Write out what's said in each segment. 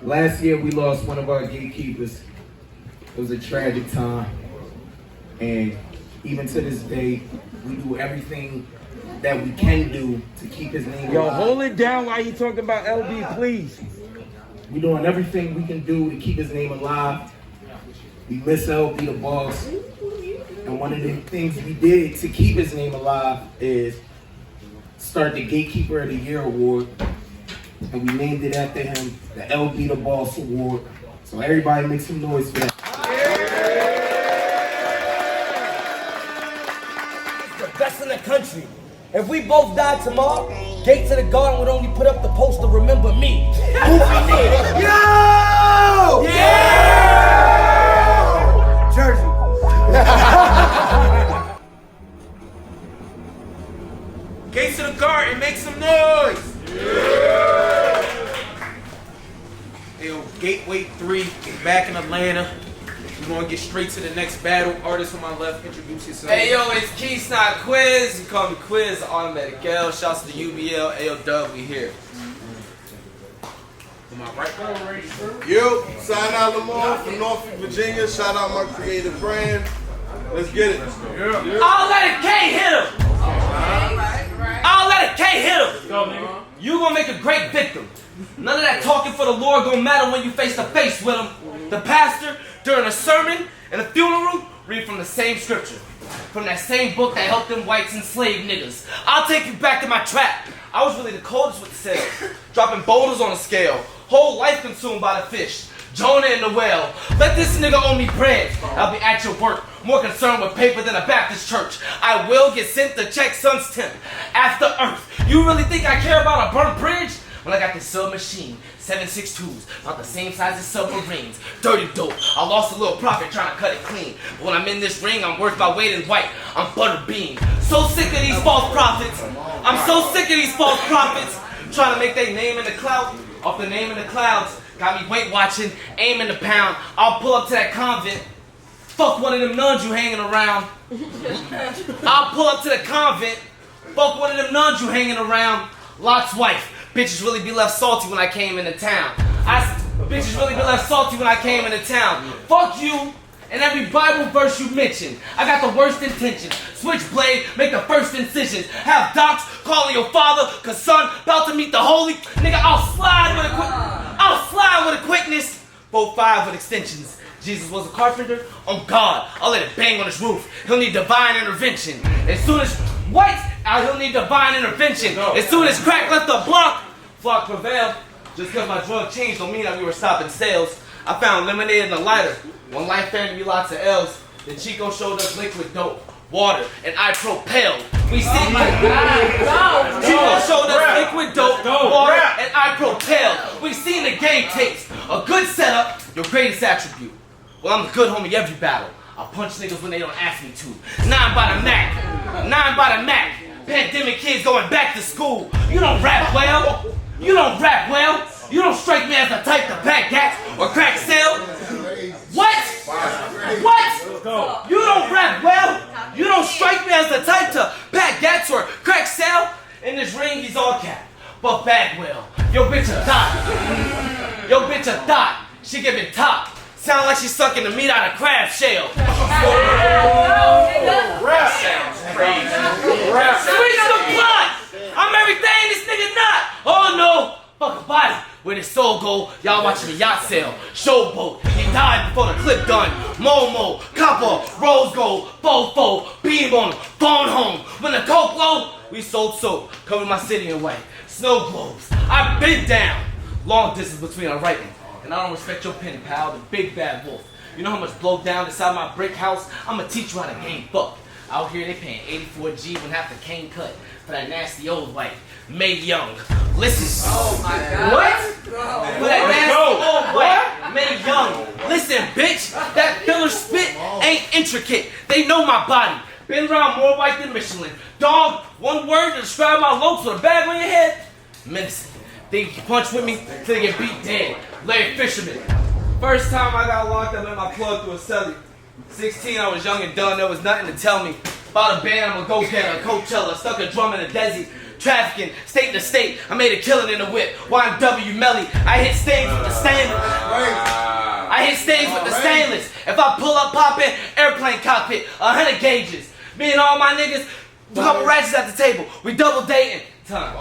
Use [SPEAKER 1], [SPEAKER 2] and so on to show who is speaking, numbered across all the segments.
[SPEAKER 1] Last year we lost one of our gatekeepers. It was a tragic time. And even to this day, we do everything that we can do to keep his name alive.
[SPEAKER 2] Yo, hold it down while you talking about LB, please.
[SPEAKER 1] We're doing everything we can do to keep his name alive. We miss LB the boss. And one of the things we did to keep his name alive is start the Gatekeeper of the Year Award. And we named it after him, the LB the Boss Award. So everybody make some noise for that.
[SPEAKER 3] The best in the country. If we both died tomorrow, Gates of the Garden would only put up the poster, remember me. Goofy nigga. Yo! Yeah! Jersey.
[SPEAKER 2] Gates of the Garden, make some noise! Yeah. Hey, yo, Gateway 3 is back in Atlanta. We're gonna get straight to the next battle. Artist on my left, introduce yourself.
[SPEAKER 4] Hey yo, it's Quis, not Quiz. You call me Quiz, automatic L. Shouts to the UBL, AO Dub, we here.
[SPEAKER 2] On my right.
[SPEAKER 5] Yo, Sinai Lemor from North Virginia. Shout out my creative brand. Let's get it.
[SPEAKER 3] Yeah. I'll let a K hit him. I'll let a K hit him.
[SPEAKER 2] Go, nigga.
[SPEAKER 3] You gonna make a great victim. None of that talking for the Lord gonna matter when you face to face with him. The pastor, during a sermon in a funeral, read from the same scripture. From that same book that helped them whites enslave niggas. I'll take you back to my trap. I was really the coldest with the sales. Dropping boulders on a scale. Whole life consumed by the fish. Jonah in the well. Let this nigga owe me bread. I'll be at your work. More concerned with paper than a Baptist church. I will get sent to check sun's temp. After earth. You really think I care about a burnt bridge? When I got this submachine, 7.62s, not the same size as submarines. Dirty dope, I lost a little profit trying to cut it clean. But when I'm in this ring, I'm worth my weight in white. I'm butterbean. So sick of these false prophets. I'm so sick of these false prophets. Trying to make their name in the cloud, off the name in the clouds. Got me weight watching, aiming the pound. I'll pull up to that convent. Fuck one of them nuns you hanging around. I'll pull up to the convent. Fuck one of them nuns you hanging around. Lot's wife. Bitches really be left salty when I came into town. Bitches really be left salty when I came into town. Fuck you and every Bible verse you mention. I got the worst intentions. Switchblade, make the first incisions. Have docs calling your father, cause son about to meet the holy. Nigga, I'll slide with a quickness. 4-5 with extensions. Jesus was a carpenter? On God, I'll let it bang on his roof. He'll need divine intervention. As soon as he'll need divine intervention. As soon as crack left the block, flock prevailed. Just because my drug changed don't mean that we were stopping sales. I found lemonade in the lighter. One life family, me lots of L's. Then Chico showed us liquid dope, water, and I propelled. We see Chico showed us liquid dope, water, and I propelled. We seen the game tapes. A good setup, your greatest attribute. Well, I'm a good homie every battle. I punch niggas when they don't ask me to. 9 by the Mac. Pandemic kids going back to school. You don't rap well. You don't strike me as the type to pack gats or crack sale. What? You don't rap well. You don't strike me as the type to pack gats or crack sale. In this ring, he's all cap. But Bagwell, your bitch a thot. She giving top. Sound like she's sucking the meat out of crab shell.
[SPEAKER 2] Rap sounds crazy.
[SPEAKER 3] Switch the plot. I'm everything this nigga not. Oh no, fuck a body. Where his soul go? Y'all watching the yacht sail. Showboat. He died before the clip done. Momo, copper, rose gold, fofo, beam on him, phone home. When the coke low, we sold soap. Covered my city in white. Snow globes. I've been down. Long distance between our writing. And I don't respect your pen, pal, the big bad wolf. You know how much blow down inside my brick house? I'ma teach you how to game fuck. Out here they paying 84G when half the cane cut for that nasty old white. May Young. Listen.
[SPEAKER 4] Oh my God.
[SPEAKER 3] What? For that nasty old white. May Young. Listen, bitch. That filler spit ain't intricate. They know my body. Been around more white than Michelin. Dog, one word to describe my looks with a bag on your head. Menacing. They punch with me till they get beat dead. Larry Fisherman. First time I got locked up in my plug through a celly. 16, I was young and dumb. There was nothing to tell me about a band. I'm a go-getter, a Coachella. Stuck a drum in a Desi. trafficking, state to state. I made a killing in the whip. YMW Melly. I hit stains with the stainless. I hit stains with the stainless. If I pull up poppin', airplane cockpit, 100 gauges. Me and all my niggas, a couple ratchets at the table. We double dating. Time.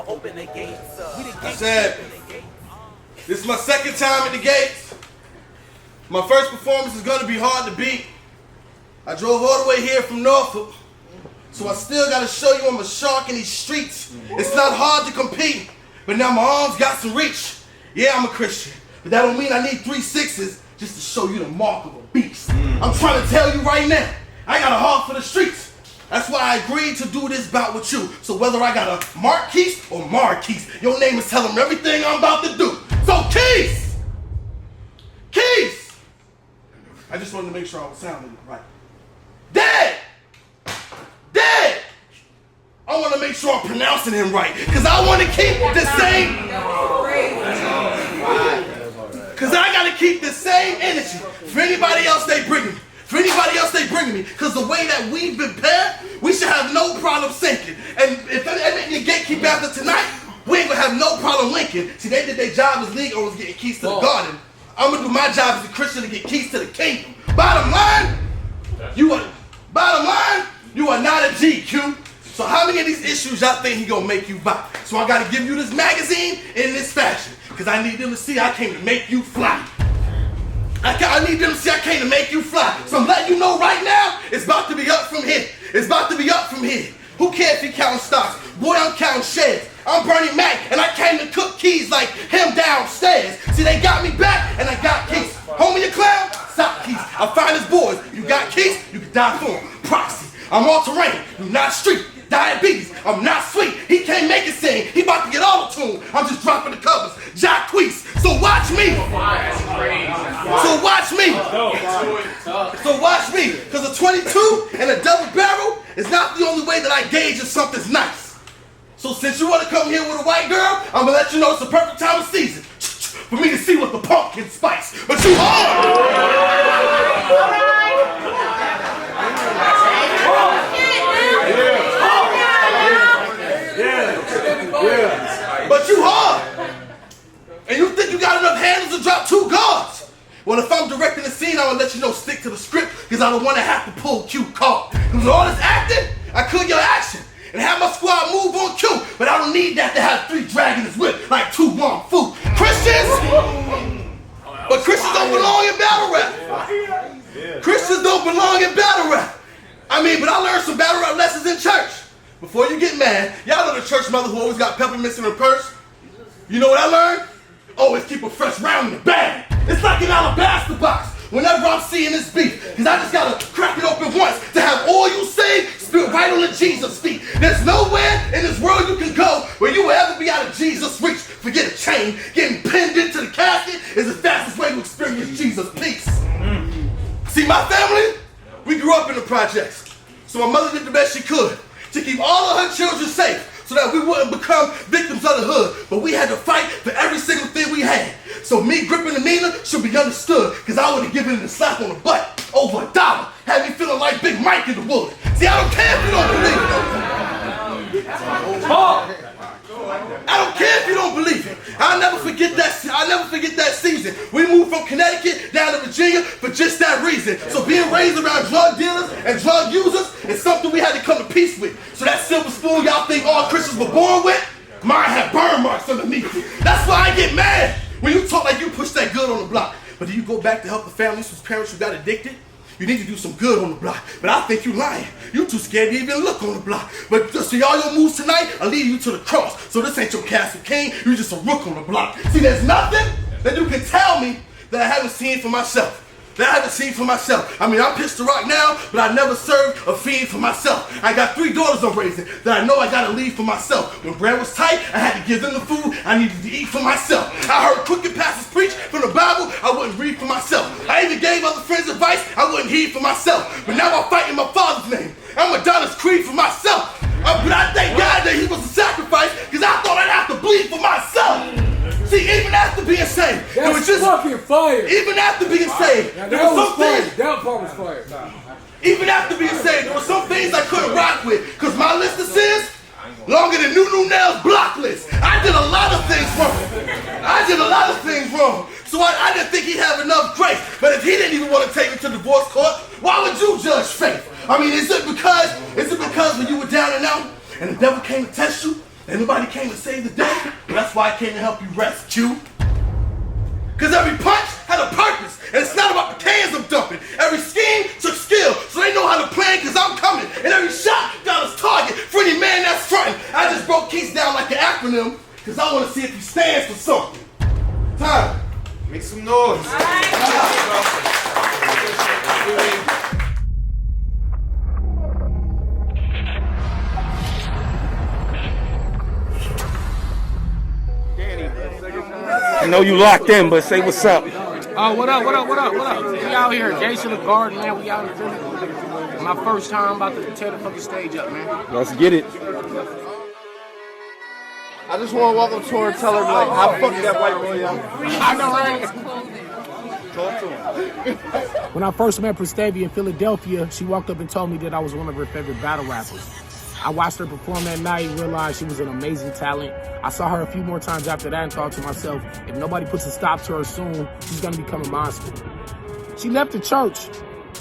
[SPEAKER 6] Open the gates.
[SPEAKER 5] I said, this is my second time at the gates. My first performance is going to be hard to beat. I drove all the way here from Norfolk, so I still got to show you I'm a shark in these streets. It's not hard to compete, but now my arms got some reach. Yeah, I'm a Christian, but that don't mean I need 3 6s just to show you the mark of a beast. I'm trying to tell you right now, I got a heart for the streets. That's why I agreed to do this bout with you. So whether I got a Marquis or Marquise, your name is telling them everything I'm about to do. So Quis! Quis! I just wanted to make sure I was sounding it right. Dead! Dead! I want to make sure I'm pronouncing him right. Because I want to keep the same... Because I got to keep the same energy for anybody else they bring me. For anybody else they bring me, because the way that we've been paired, we should have no problem sinking. And if your gatekeep after tonight, we ain't gonna have no problem linking. See, they did their job as league or was getting keys to the garden. I'm gonna do my job as a Christian to get keys to the kingdom. Bottom line, you are not a GQ. So how many of these issues y'all think he gonna make you buy? So I gotta give you this magazine in this fashion, because I need them to see I came to make you fly. I need them to see I came to make you fly. So I'm letting you know right now, it's about to be up from here. It's about to be up from here. Who cares if he counting stocks? Boy, I'm counting shares. I'm Bernie Mac, and I came to cook keys like him downstairs. See, they got me back, and I got keys. Homie, you clown? Stop keys. I find his boys. You got keys, you can die for him. Proxy. I'm all terrain. You not street. Diabetes. I'm not sweet. He can't make it sing. He about to get auto-tuned. I'm just dropping the covers. Quis. So watch me. So watch me. So watch me. Because a 22 and a double barrel is not the only way that I gauge if something's nice. So since you want to come here with a white girl, I'm going to let you know it's the perfect time of season for me to see what the pumpkin spice. But you But you hard. And you think you got enough handles to drop 2 guards. Well, if I'm directing the scene, I will let you know stick to the script, because I don't want to have to pull cue card. Because with all this acting, I could your action and have my squad move on cue. But I don't need that to have 3 dragons whip like 2 Wong Fu. Christians? But Christians don't belong in battle rap. Christians don't belong in battle rap. I mean, but I learned some battle rap lessons in church. Before you get mad, y'all know the church mother who always got peppermints in her purse? You know what I learned? Always keep a fresh round in the bag. It's like an alabaster box whenever I'm seeing this beef. Because I just got to crack it open once to have all you say spit right on the Jesus feet. There's nowhere in this world you can go where you will ever be out of Jesus' reach. Forget a chain. Getting pinned into the casket is the fastest way to experience Jesus' peace. See, my family, we grew up in the projects. So my mother did the best she could to keep all of her children safe, so that we wouldn't become victims of the hood. But we had to fight for every single thing we had. So me gripping the Nina should be understood, because I would have given it a slap on the butt over $1. Had me feeling like Big Mike in the wood. See, I don't care if you don't believe it. I don't care if you don't believe it. I'll never forget that season. We moved from Connecticut down to Virginia for just that reason. So being raised around drug dealers and drug users is something we had to come to peace with. So that silver spoon y'all think all Christians were born with, mine had burn marks underneath it. That's why I get mad when you talk like you push that good on the block. But do you go back to help the families whose parents who got addicted? You need to do some good on the block. But I think you lying. You too scared to even look on the block. But see, all your moves tonight are leading you to the cross. So this ain't your castle king. You just a rook on the block. See, there's nothing that you can tell me that I haven't seen for myself. I mean, I'm pissed to rock now, but I never served a fiend for myself. I got 3 daughters I'm raising that I know I gotta leave for myself. When bread was tight, I had to give them the food I needed to eat for myself. I heard crooked pastors preach from the Bible, I wouldn't read for myself. I even gave other friends advice I wouldn't heed for myself. But now I'm fighting my father's name. I'm Adonis Creed for myself. But I thank God that he was a sacrifice, because I thought I'd have to bleed for myself. See, even after being saved, it was just
[SPEAKER 6] fucking fire.
[SPEAKER 5] even after being saved,
[SPEAKER 6] Now,
[SPEAKER 5] there
[SPEAKER 6] that
[SPEAKER 5] was
[SPEAKER 6] was
[SPEAKER 5] some
[SPEAKER 6] fire.
[SPEAKER 5] things.
[SPEAKER 6] That part was fire.
[SPEAKER 5] Even after being saved, there were some things I couldn't rock with, because my list of sins longer than New Nail's block list. I did a lot of things wrong. So I didn't think he'd have enough grace. But if he didn't even want to take me to divorce court, why would you judge faith? I mean, is it because when you were down and out and the devil came to test you, and nobody came to save the day? Well, that's why I came to help you rescue. Because every punch had a purpose, and it's not about the cans I'm dumping. Every scheme took skill, so they know how to plan because I'm coming. And every shot got its target for any man that's fronting. I just broke Quis down like an acronym because I want to see if he stands for something. Time.
[SPEAKER 2] Make some noise.
[SPEAKER 7] I know you locked in, but say what's up.
[SPEAKER 8] Oh, what up? We out here, Jason the Garden, man. We out in Philly. My first time about to tear the fucking stage up, man.
[SPEAKER 7] Let's get it.
[SPEAKER 9] I just want to walk up to her and tell her, like, I fucked that white boy up.
[SPEAKER 8] I know, right?
[SPEAKER 9] Talk to him.
[SPEAKER 8] When I first met Prestavia in Philadelphia, she walked up and told me that I was one of her favorite battle rappers. I watched her perform that night and realized she was an amazing talent. I saw her a few more times after that and thought to myself, if nobody puts a stop to her soon, she's gonna become a monster. She left the church,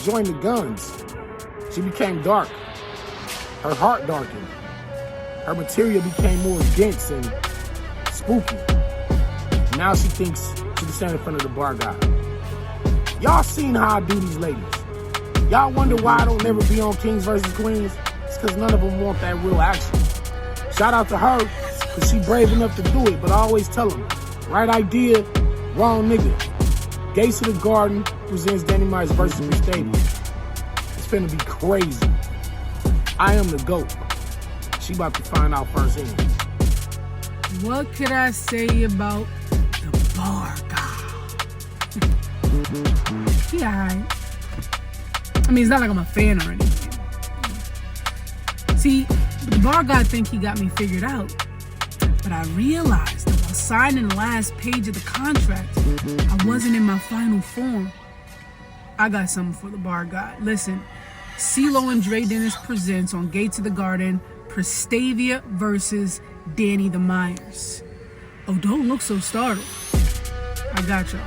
[SPEAKER 8] joined the guns. She became dark. Her heart darkened. Her material became more dense and spooky. Now she thinks she can stand in front of the bar guy. Y'all seen how I do these ladies. Y'all wonder why I don't never be on Kings versus Queens? It's because none of them want that real action. Shout out to her, because she brave enough to do it, but I always tell them, right idea, wrong nigga. Gates of the Garden presents Danny Myers versus Prestavia. It's finna be crazy. I am the GOAT. She about to find out firsthand.
[SPEAKER 10] What could I say about the bar guy? He alright. I mean, it's not like I'm a fan or anything. See, the bar guy think he got me figured out. But I realized that while signing the last page of the contract, I wasn't in my final form. I got something for the bar guy. Listen, CeeLo and Dre Dennis presents on Gates of the Garden, Prestavia versus Danny the Myers. Oh, don't look so startled. I got y'all.